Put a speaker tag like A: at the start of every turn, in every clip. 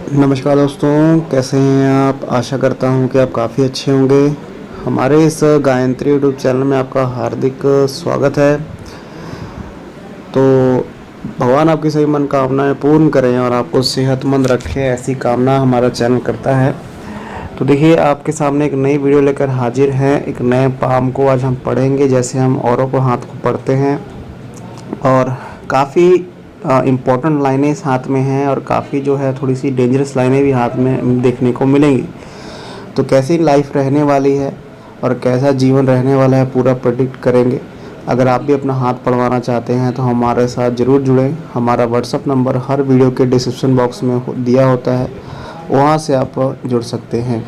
A: नमस्कार दोस्तों, कैसे हैं आप। आशा करता हूं कि आप काफ़ी अच्छे होंगे। हमारे इस गायत्री यूट्यूब चैनल में आपका हार्दिक स्वागत है। तो भगवान आपकी सभी मनोकामनाएं पूर्ण करें और आपको सेहतमंद रखें, ऐसी कामना हमारा चैनल करता है। तो देखिए, आपके सामने एक नई वीडियो लेकर हाजिर हैं। एक नए पाम को आज हम पढ़ेंगे, जैसे हम औरों को हाथ को पढ़ते हैं। और काफ़ी इम्पोर्टेंट लाइनें इस हाथ में हैं और काफ़ी जो है थोड़ी सी डेंजरस लाइनें भी हाथ में देखने को मिलेंगी। तो कैसी लाइफ रहने वाली है और कैसा जीवन रहने वाला है, पूरा प्रेडिक्ट करेंगे। अगर आप भी अपना हाथ पढ़वाना चाहते हैं तो हमारे साथ ज़रूर जुड़ें। हमारा व्हाट्सअप नंबर हर वीडियो के डिस्क्रिप्शन बॉक्स में दिया होता है, वहाँ से आप जुड़ सकते हैं।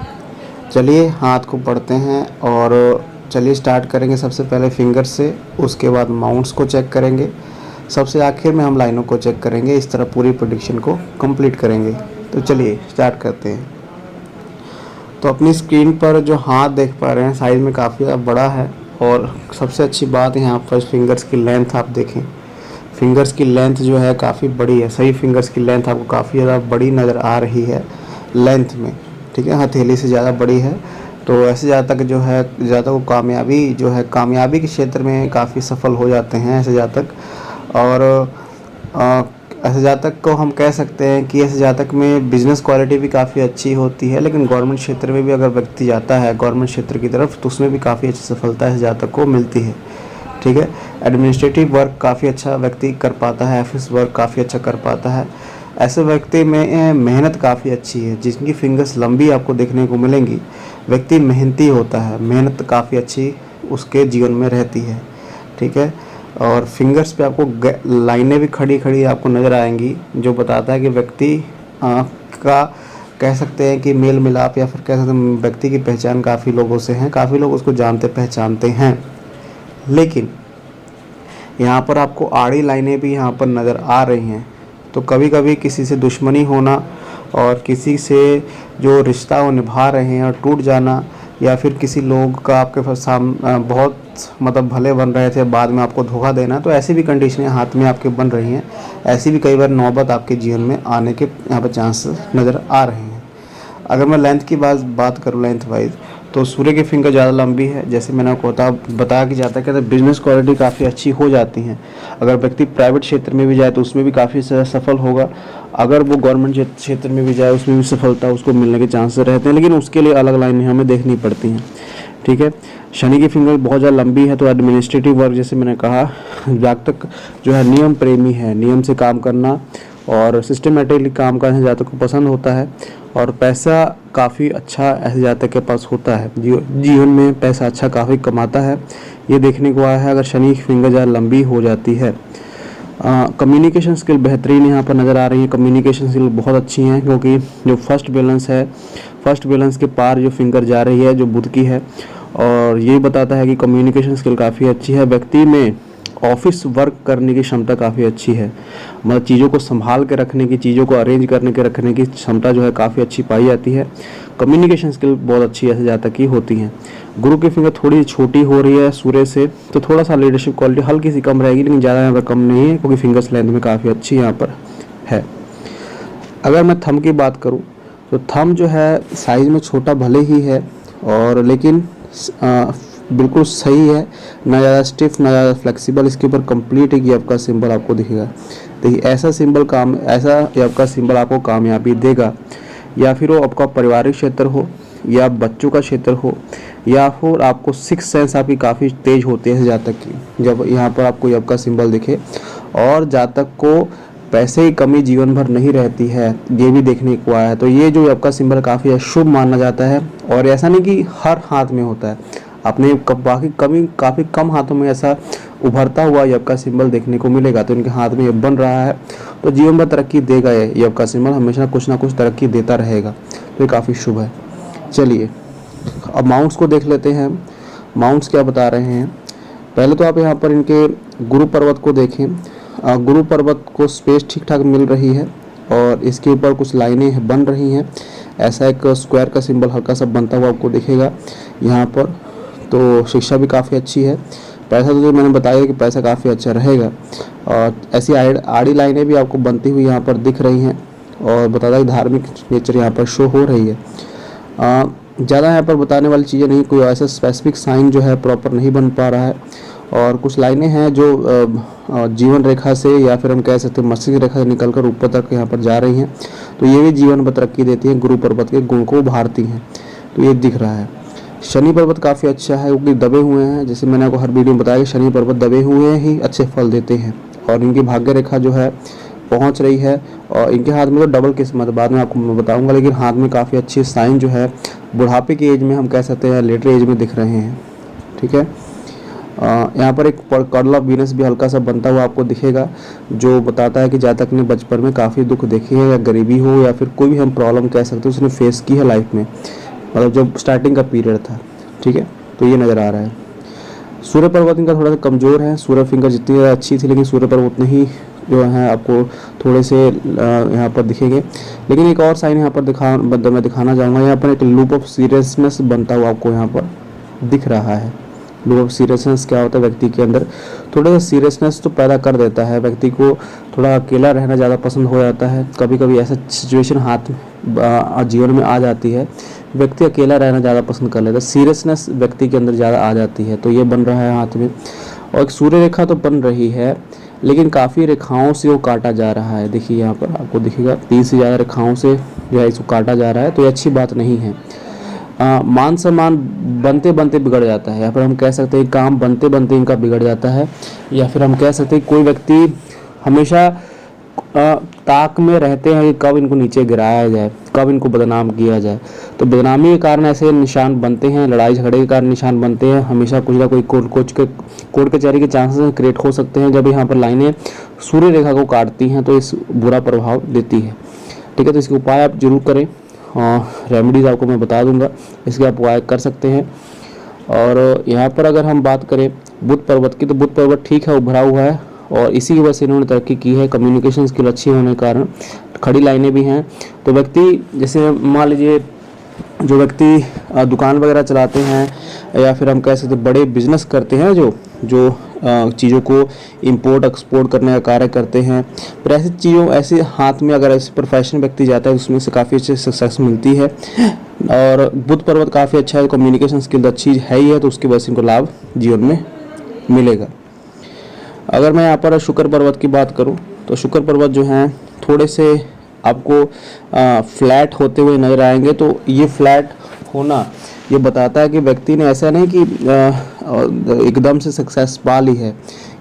A: चलिए हाथ को पढ़ते हैं और चलिए स्टार्ट करेंगे। सबसे पहले फिंगर से, उसके बाद माउंट्स को चेक करेंगे, सबसे आखिर में हम लाइनों को चेक करेंगे। इस तरह पूरी प्रेडिक्शन को कंप्लीट करेंगे। तो चलिए स्टार्ट करते हैं। तो अपनी स्क्रीन पर जो हाथ देख पा रहे हैं साइज़ में काफ़ी ज़्यादा बड़ा है। और सबसे अच्छी बात यहाँ पर फिंगर्स की लेंथ आप देखें। फिंगर्स की लेंथ जो है काफ़ी बड़ी है। सही फिंगर्स की लेंथ आपको काफ़ी ज़्यादा बड़ी नज़र आ रही है लेंथ में, ठीक है। हथेली से ज़्यादा बड़ी है। तो ऐसे ज़्यादा तक जो है, ज़्यादा वो कामयाबी जो है, कामयाबी के क्षेत्र में काफ़ी सफल हो जाते हैं ऐसे जातक। और ऐसे जातक को हम कह सकते हैं कि ऐसे जातक में बिजनेस क्वालिटी भी काफ़ी अच्छी होती है। लेकिन गवर्नमेंट क्षेत्र में भी अगर व्यक्ति जाता है गवर्नमेंट क्षेत्र की तरफ, तो उसमें भी काफ़ी अच्छी सफलता ऐसे जातक को मिलती है, ठीक है। एडमिनिस्ट्रेटिव वर्क काफ़ी अच्छा व्यक्ति कर पाता है, ऑफिस वर्क काफ़ी अच्छा कर पाता है। ऐसे व्यक्ति में मेहनत काफ़ी अच्छी है। जिसकी फिंगर्स लंबी आपको देखने को मिलेंगी, व्यक्ति मेहनती होता है, मेहनत काफ़ी अच्छी उसके जीवन में रहती है, ठीक है। और फिंगर्स पे आपको लाइनें भी खड़ी खड़ी आपको नज़र आएंगी, जो बताता है कि व्यक्ति का कह सकते हैं कि मेल मिलाप, या फिर कह सकते हैं व्यक्ति की पहचान काफ़ी लोगों से हैं, काफ़ी लोग उसको जानते पहचानते हैं। लेकिन यहाँ पर आपको आड़ी लाइनें भी यहाँ पर नज़र आ रही हैं। तो कभी कभी किसी से दुश्मनी होना और किसी से जो रिश्ता वो निभा रहे हैं और टूट जाना, या फिर किसी लोग का आपके बहुत मतलब भले बन रहे थे, बाद में आपको धोखा देना, तो ऐसी भी कंडीशनें हाथ में आपके बन रही हैं। ऐसी भी कई बार नौबत आपके जीवन में आने के यहाँ पर चांसेस नज़र आ रहे हैं। अगर मैं लेंथ की बात करूँ, लेंथ वाइज, तो सूर्य की फिंगर ज़्यादा लंबी है। जैसे मैंने आपको बताया कि जाता है कि बिजनेस क्वालिटी काफ़ी अच्छी हो जाती हैं। अगर व्यक्ति प्राइवेट क्षेत्र में भी जाए तो उसमें भी काफ़ी सफल होगा। अगर वो गवर्नमेंट क्षेत्र में भी जाए उसमें भी सफलता उसको मिलने के चांसेस रहते हैं, लेकिन उसके लिए अलग लाइनें हमें देखनी पड़ती हैं, ठीक है। शनि की फिंगर बहुत ज़्यादा लंबी है, तो एडमिनिस्ट्रेटिव वर्क, जैसे मैंने कहा, जातक जो है नियम प्रेमी है, नियम से काम करना और सिस्टमेटिकली काम करना जातक को पसंद होता है। और पैसा काफ़ी अच्छा ऐसे जातक के पास होता है, जीवन में पैसा अच्छा काफ़ी कमाता है, ये देखने को आया है अगर शनि की फिंगर ज़्यादा लंबी हो जाती है। कम्युनिकेशन स्किल बेहतरीन यहाँ पर नज़र आ रही है। कम्युनिकेशन स्किल बहुत अच्छी हैं, क्योंकि जो फर्स्ट बैलेंस है, फर्स्ट बैलेंस के पार जो फिंगर जा रही है जो बुध की है, और ये बताता है कि कम्युनिकेशन स्किल काफ़ी अच्छी है। व्यक्ति में ऑफिस वर्क करने की क्षमता काफ़ी अच्छी है, मतलब चीज़ों को संभाल के रखने की, चीज़ों को अरेंज करने के रखने की क्षमता जो है काफ़ी अच्छी पाई जाती है। कम्युनिकेशन स्किल बहुत अच्छी ऐसे जातक की होती हैं। गुरु की फिंगर थोड़ी छोटी हो रही है सूर्य से, तो थोड़ा सा लीडरशिप क्वालिटी हल्की सी कम रहेगी, लेकिन ज़्यादा यहाँ पर कम नहीं है, क्योंकि फिंगर्स लेंथ में काफ़ी अच्छी यहाँ पर है। अगर मैं थंब की बात करूँ, तो थंब जो है साइज़ में छोटा भले ही है, और लेकिन बिल्कुल सही है, ना ज़्यादा स्टिफ ना ज़्यादा फ्लेक्सिबल। इसके ऊपर कंप्लीट एक आपका सिंबल आपको दिखेगा। देखिए ऐसा आपका सिंबल आपको कामयाबी देगा। या फिर वो आपका पारिवारिक क्षेत्र हो, या बच्चों का क्षेत्र हो, या फिर आपको सिक्स सेंस आपकी काफ़ी तेज होती है जातक की, जब यहाँ पर आपको आपका सिंबल दिखे। और जातक को पैसे की कमी जीवन भर नहीं रहती है, ये भी देखने को आया है। तो ये जो आपका सिंबल काफ़ी शुभ माना जाता है। और ऐसा नहीं कि हर हाथ में होता है, अपने बाकी काफ़ी कम हाथों में ऐसा उभरता हुआ ये आपका सिंबल देखने को मिलेगा। तो इनके हाथ में ये बन रहा है, तो जीवन भर तरक्की देगा। ये आपका सिंबल हमेशा कुछ ना कुछ तरक्की देता रहेगा, तो ये काफ़ी शुभ है। चलिए अब माउंट्स को देख लेते हैं। माउंट्स क्या बता रहे हैं। पहले तो आप यहाँ पर इनके गुरु पर्वत को देखें। गुरु पर्वत को स्पेस ठीक ठाक मिल रही है, और इसके ऊपर कुछ लाइनें बन रही हैं। ऐसा एक स्क्वायर का सिंबल हल्का सा बनता हुआ आपको दिखेगा यहाँ पर। तो शिक्षा भी काफ़ी अच्छी है। पैसा तो जो मैंने बताया कि पैसा काफ़ी अच्छा रहेगा। और ऐसी आड़ी लाइनें भी आपको बनती हुई यहाँ पर दिख रही हैं। और बताता है कि धार्मिक नेचर यहाँ पर शो हो रही है। ज़्यादा यहाँ पर बताने वाली चीज़ें नहीं, कोई ऐसा स्पेसिफिक साइन जो है प्रॉपर नहीं बन पा रहा है। और कुछ लाइनें हैं जो जीवन रेखा से या फिर हम कह सकते हैं मस्तिष्क रेखा से निकलकर ऊपर तक यहाँ पर जा रही हैं, तो ये भी जीवन पर तरक्की देती हैं, गुरु पर्वत के गुण को उभारती हैं। तो ये दिख रहा है। शनि पर्वत काफ़ी अच्छा है क्योंकि दबे हुए हैं, जैसे मैंने आपको हर वीडियो में बताया कि शनि पर्वत दबे हुए ही अच्छे फल देते हैं। और इनकी भाग्य रेखा जो है पहुंच रही है, और इनके हाथ में तो डबल किस्मत, बाद में आपको मैं बताऊंगा, लेकिन हाथ में काफ़ी अच्छी साइन जो है बुढ़ापे की एज में हम कह सकते हैं लेटर एज में दिख रहे हैं। ठीक है, यहाँ पर एक कर्ल ऑफ वीनस भी हल्का सा बनता हुआ आपको दिखेगा, जो बताता है कि जातक ने बचपन में काफ़ी दुख देखे हैं, या गरीबी हो या फिर कोई भी हम प्रॉब्लम कह सकते हैं उसने फेस की है लाइफ में, मतलब जब स्टार्टिंग का पीरियड था। ठीक है, तो ये नज़र आ रहा है। सूर्य पर्वत इनका थोड़ा सा कमज़ोर है। सूर्य फिंगर जितनी ज़्यादा अच्छी थी, लेकिन सूर्य पर्वत उतने ही जो है आपको थोड़े से यहाँ पर दिखेंगे। लेकिन एक और साइन यहाँ पर मैं दिखाना चाहूँगा, यहाँ पर एक लूप ऑफ सीरियसनेस बनता हुआ आपको यहाँ पर दिख रहा है। लूप ऑफ सीरियसनेस क्या होता है, व्यक्ति के अंदर थोड़ा सा सीरियसनेस तो पैदा कर देता है, व्यक्ति को थोड़ा अकेला रहना ज़्यादा पसंद हो जाता है। कभी कभी ऐसा सिचुएशन हाथ जीवन में आ जाती है, व्यक्ति अकेला रहना ज़्यादा पसंद कर लेता है, सीरियसनेस व्यक्ति के अंदर ज़्यादा आ जाती है। तो ये बन रहा है हाथ में। और एक सूर्य रेखा तो बन रही है, लेकिन काफ़ी रेखाओं से वो काटा जा रहा है। देखिए यहाँ पर आपको दिखेगा 30 से ज़्यादा रेखाओं से जो है इसको काटा जा रहा है, तो ये अच्छी बात नहीं है। मान सम्मान बनते बनते बिगड़ जाता है, या फिर हम कह सकते हैं काम बनते बनते इनका बिगड़ जाता है, या फिर हम कह सकते हैं कोई व्यक्ति हमेशा ताक में रहते हैं कि कब इनको नीचे गिराया जाए, कब इनको बदनाम किया जाए। तो बदनामी के कारण ऐसे निशान बनते हैं, लड़ाई झगड़े के कारण निशान बनते हैं, हमेशा कुछ ना कोई कोर्ट कचहरी के चांसेस क्रिएट हो सकते हैं जब यहाँ पर लाइनें सूर्य रेखा को काटती हैं, तो इस बुरा प्रभाव देती है। ठीक है, तो इसके उपाय आप जरूर करें, रेमेडीज़ आपको मैं बता दूंगा, इसके आप उपाय कर सकते हैं। और यहाँ पर अगर हम बात करें बुध पर्वत की, तो बुध पर्वत ठीक है, उभरा हुआ है, और इसी की वजह से इन्होंने तरक्की की है। कम्युनिकेशन स्किल अच्छी होने के कारण खड़ी लाइनें भी हैं। तो व्यक्ति जैसे मान लीजिए जो व्यक्ति दुकान वगैरह चलाते हैं, या फिर हम कह सकते हैं बड़े बिजनेस करते हैं, जो चीज़ों को इंपोर्ट एक्सपोर्ट करने का कार्य करते हैं, फिर ऐसी चीज़ों ऐसे हाथ में अगर ऐसे प्रोफेशनल व्यक्ति जाता है उसमें से काफ़ी अच्छी सक्सेस मिलती है। और बुध पर्वत काफ़ी अच्छा है, कम्युनिकेशन स्किल अच्छी है ही है, तो उसकी वजह से इनको लाभ जीवन में मिलेगा। अगर मैं यहाँ पर शुक्र पर्वत की बात करूँ, तो शुक्र पर्वत जो हैं थोड़े से आपको फ्लैट होते हुए नजर आएंगे। तो ये फ्लैट होना ये बताता है कि व्यक्ति ने ऐसा नहीं कि एकदम से सक्सेस पा ली है,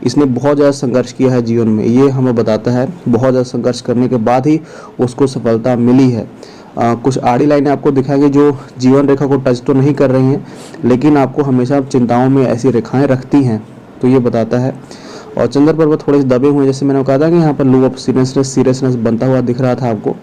A: इसने बहुत ज़्यादा संघर्ष किया है जीवन में। ये हमें बताता है बहुत ज़्यादा संघर्ष करने के बाद ही उसको सफलता मिली है। कुछ आड़ी लाइनें आपको दिखाएंगे जो जीवन रेखा को टच तो नहीं कर रही हैं, लेकिन आपको हमेशा चिंताओं में ऐसी रेखाएं रखती हैं, तो ये बताता है। और चंद्र पर्वत थोड़े से दबे हुए हैं, जैसे मैंने कहा था कि यहाँ पर लूप ऑफ सीरियसनेस बनता हुआ दिख रहा था आपको,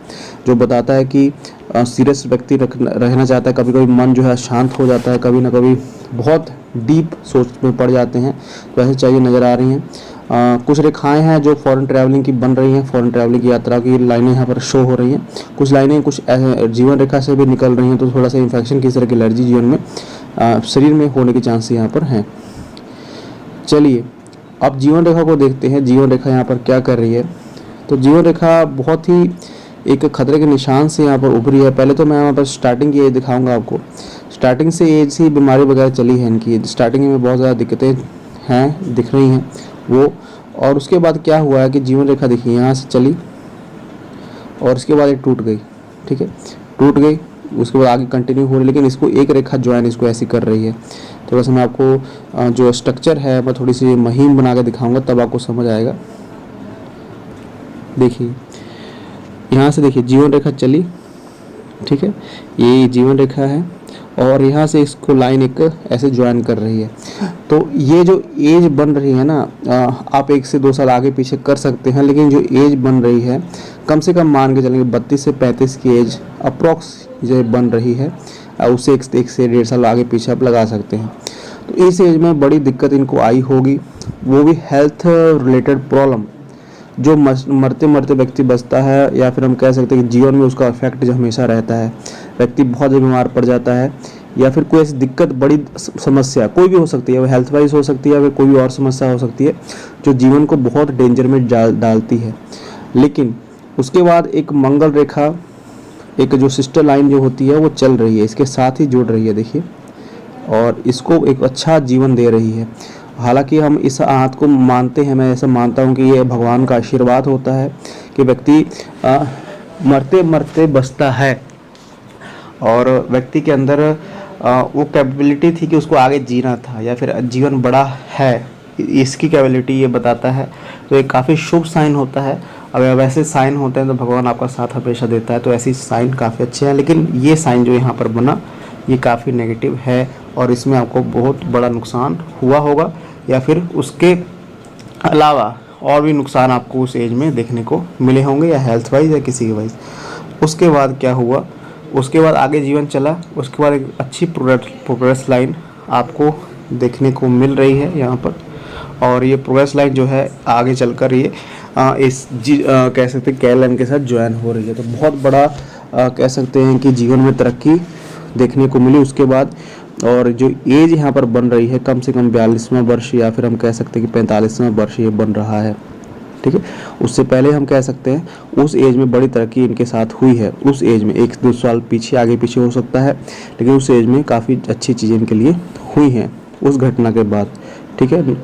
A: जो बताता है कि सीरियस व्यक्ति रहना चाहता है। कभी कभी मन जो है शांत हो जाता है, कभी ना कभी बहुत डीप सोच में पड़ जाते हैं, तो ऐसे चाहिए नज़र आ रही हैं। कुछ रेखाएं हैं जो फॉरेन ट्रैवलिंग की बन रही हैं, फॉरेन ट्रैवलिंग की यात्रा की लाइनें यहाँ पर शो हो रही हैं। कुछ लाइनें कुछ जीवन रेखा से भी निकल रही हैं, तो थोड़ा सा इन्फेक्शन की तरह की एलर्जी जीवन में शरीर में होने के चांसेस यहाँ पर हैं। चलिए अब जीवन रेखा को देखते हैं, जीवन रेखा यहाँ पर क्या कर रही है। तो जीवन रेखा बहुत ही एक खतरे के निशान से यहाँ पर उभरी है। पहले तो मैं यहाँ पर स्टार्टिंग की एज दिखाऊंगा आपको। स्टार्टिंग से एज से बीमारी वगैरह चली है इनकी, स्टार्टिंग में बहुत ज़्यादा दिक्कतें हैं दिख रही हैं वो। और उसके बाद क्या हुआ है कि जीवन रेखा देखिए यहाँ से चली और उसके बाद ये टूट गई। ठीक है, टूट गई, उसके बाद आगे कंटिन्यू हो रही, लेकिन इसको एक रेखा ज्वाइन इसको ऐसी कर रही है। थोड़ा सा मैं आपको जो स्ट्रक्चर है मैं थोड़ी सी महीन बना के दिखाऊंगा, तब आपको समझ आएगा। देखिए यहाँ से देखिए जीवन रेखा चली, ठीक है, ये जीवन रेखा है, और यहाँ से इसको लाइन एक ऐसे ज्वाइन कर रही है। तो ये जो एज बन रही है ना, आप 1 से 2 साल आगे पीछे कर सकते हैं, लेकिन जो एज बन रही है कम से कम मान के चलेंगे 32 से 35 की एज अप्रॉक्स जो बन रही है, उससे 1 से 1.5 साल आगे पीछे आप लगा सकते हैं। तो इस एज में बड़ी दिक्कत इनको आई होगी, वो भी हेल्थ रिलेटेड प्रॉब्लम, जो मरते मरते व्यक्ति बचता है, या फिर हम कह सकते हैं कि जीवन में उसका इफेक्ट जो हमेशा रहता है, व्यक्ति बहुत ज़्यादा बीमार पड़ जाता है, या फिर कोई ऐसी दिक्कत बड़ी समस्या कोई भी हो सकती है, वो हेल्थ वाइज हो सकती है, या फिर कोई भी और समस्या हो सकती है जो जीवन को बहुत डेंजर में डालती है। लेकिन उसके बाद एक मंगल रेखा, एक जो सिस्टर लाइन जो होती है वो चल रही है, इसके साथ ही जुड़ रही है देखिए, और इसको एक अच्छा जीवन दे रही है। हालांकि हम इस हाथ को मानते हैं, मैं ऐसा मानता हूँ कि ये भगवान का आशीर्वाद होता है कि व्यक्ति मरते मरते बचता है, और व्यक्ति के अंदर वो कैपेबिलिटी थी कि उसको आगे जीना था या फिर जीवन बड़ा है, इसकी कैपेबिलिटी ये बताता है। तो एक काफ़ी शुभ साइन होता है। अगर वैसे साइन होते हैं तो भगवान आपका साथ हमेशा देता है, तो ऐसी साइन काफ़ी अच्छे हैं। लेकिन ये साइन जो यहाँ पर बना ये काफ़ी नेगेटिव है, और इसमें आपको बहुत बड़ा नुकसान हुआ होगा, या फिर उसके अलावा और भी नुकसान आपको उस एज में देखने को मिले होंगे, या हेल्थ वाइज या किसी के वाइज। उसके बाद क्या हुआ, उसके बाद आगे जीवन चला, उसके बाद एक अच्छी प्रोग्रेस लाइन आपको देखने को मिल रही है यहाँ पर। और ये प्रोग्रेस लाइन जो है आगे चलकर ये कह सकते हैं KLM के साथ ज्वाइन हो रही है। तो बहुत बड़ा कह सकते हैं कि जीवन में तरक्की देखने को मिली उसके बाद। और जो एज यहाँ पर बन रही है कम से कम 42वां वर्ष, या फिर हम कह सकते हैं कि 45वां वर्ष ये बन रहा है, ठीक है। उससे पहले हम कह सकते हैं उस एज में बड़ी तरक्की इनके साथ हुई है। उस एज में 1-2 साल पीछे आगे पीछे हो सकता है, लेकिन उस एज में काफ़ी अच्छी चीज़ें इनके लिए हुई हैं उस घटना के बाद, ठीक है।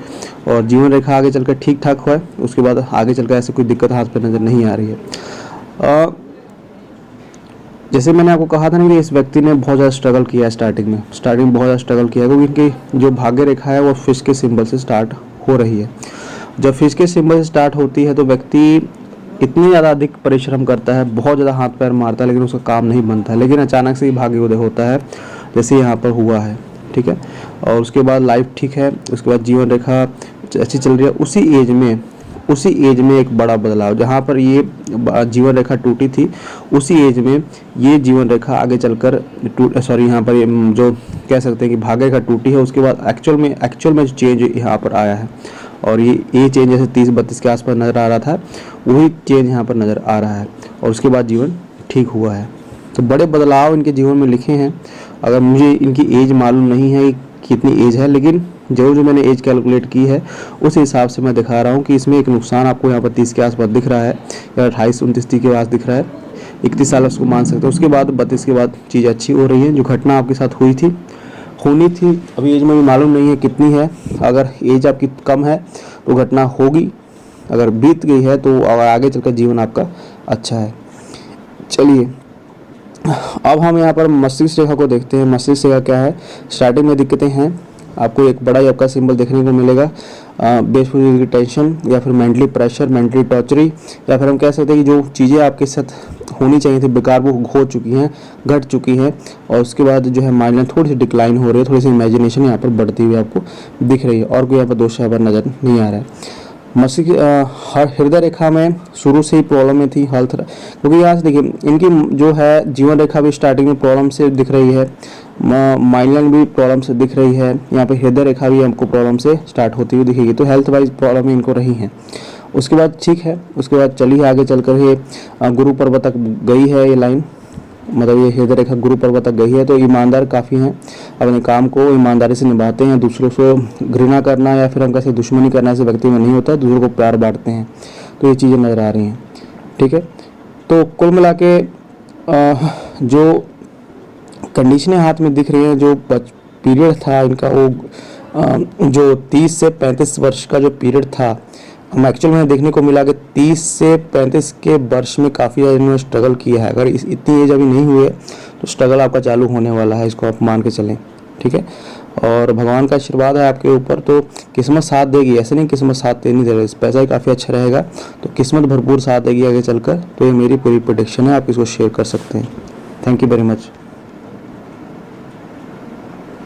A: और जीवन रेखा आगे चलकर ठीक ठाक हुआ है, उसके बाद आगे चलकर ऐसे कोई दिक्कत हाथ पर नज़र नहीं आ रही है। जैसे मैंने आपको कहा था ना कि इस व्यक्ति ने बहुत ज़्यादा स्ट्रगल किया है स्टार्टिंग में बहुत ज़्यादा स्ट्रगल किया है, क्योंकि इनकी जो भाग्य रेखा है वो फिश के सिंबल से स्टार्ट हो रही है। जब फिश के सिंबल से स्टार्ट होती है तो व्यक्ति इतनी ज़्यादा अधिक परिश्रम करता है, बहुत ज़्यादा हाथ पैर मारता है, लेकिन उसका काम नहीं बनता है। लेकिन अचानक से ही भाग्य उदय होता है, जैसे यहाँ पर हुआ है, ठीक है। और उसके बाद लाइफ ठीक है, उसके बाद जीवन रेखा अच्छी चल रही है। उसी एज में एक बड़ा बदलाव, जहाँ पर ये जीवन रेखा टूटी थी, उसी एज में ये जीवन रेखा आगे चलकर यहाँ पर ये जो कह सकते हैं कि भाग्य रेखा टूटी है, उसके बाद एक्चुअल में जो चेंज यहाँ पर आया है, और ये चेंज जैसे 30-32 के आसपास नज़र आ रहा था, वही चेंज यहाँ पर नज़र आ रहा है, और उसके बाद जीवन ठीक हुआ है। तो बड़े बदलाव इनके जीवन में लिखे हैं। अगर मुझे इनकी एज मालूम नहीं है कितनी एज है, लेकिन जो मैंने एज कैलकुलेट की है उस हिसाब से मैं दिखा रहा हूँ कि इसमें एक नुकसान आपको यहाँ पर 30 के आसपास दिख रहा है, या 28-29 के आस दिख रहा है। 31 साल उसको मान सकते हैं। उसके बाद 32 के बाद चीज़ अच्छी हो रही है। जो घटना आपके साथ होनी थी, अभी एज मुझे मालूम नहीं है कितनी है। अगर एज आपकी कम है तो घटना होगी, अगर बीत गई है तो आगे चलकर जीवन आपका अच्छा है। चलिए अब हम यहाँ पर मस्तिष्क रेखा को देखते हैं। मस्तिष्क रेखा क्या है, स्टार्टिंग में दिक्कतें हैं, आपको एक बड़ा आपका सिंबल देखने को मिलेगा, बेसफुल की टेंशन, या फिर मेंटली प्रेशर, मेंटली टॉर्चरी, या फिर हम कह सकते हैं कि जो चीज़ें आपके साथ होनी चाहिए थी बेकार वो हो चुकी हैं, घट चुकी हैं। और उसके बाद जो है माइंड थोड़ी सी डिक्लाइन हो रही है, थोड़ी सी इमेजिनेशन यहाँ पर बढ़ती हुई आपको दिख रही है, और कोई यहाँ पर दोष यहाँ पर नज़र नहीं आ रहा है। हृदय रेखा में शुरू से ही प्रॉब्लम में थी हेल्थ, क्योंकि यहाँ से देखिए इनकी जो है जीवन रेखा भी स्टार्टिंग में प्रॉब्लम से दिख रही है, माइंड भी प्रॉब्लम से दिख रही है, यहाँ पे हृदय रेखा भी हमको प्रॉब्लम से स्टार्ट होती हुई दिखेगी। तो हेल्थ वाइज प्रॉब्लम इनको रही हैं। उसके बाद ठीक है, उसके बाद चलिए आगे चलकर ये गुरु पर्वत तक गई है ये लाइन, मतलब ये हृदय रेखा गुरु पर्वत तक गई है। तो ईमानदार काफ़ी हैं, अपने काम को ईमानदारी से निभाते हैं, दूसरों से घृणा करना या फिर हम कैसे दुश्मनी करना ऐसे व्यक्ति में नहीं होता, दूसरों को प्यार बांटते हैं। तो ये चीज़ें नज़र आ रही हैं, ठीक है। तो कुल मिला के जो कंडीशनें हाथ में दिख रही हैं, जो पीरियड था इनका वो जो 30 से 35 वर्ष का जो पीरियड था, हम एक्चुअल में देखने को मिला कि 30 से 35 के वर्ष में काफ़ी इन्होंने स्ट्रगल किया है। अगर इतनी एज अभी नहीं हुई है तो स्ट्रगल आपका चालू होने वाला है, इसको आप मान के चलें, ठीक है। और भगवान का आशीर्वाद है आपके ऊपर, तो किस्मत साथ देगी, ऐसे नहीं किस्मत साथ दे नहीं दे रही, पैसा ही काफ़ी अच्छा रहेगा, तो किस्मत भरपूर साथ देगी आगे चलकर। तो ये मेरी पूरी प्रेडिक्शन है, आप इसको शेयर कर सकते हैं। Thank you very much.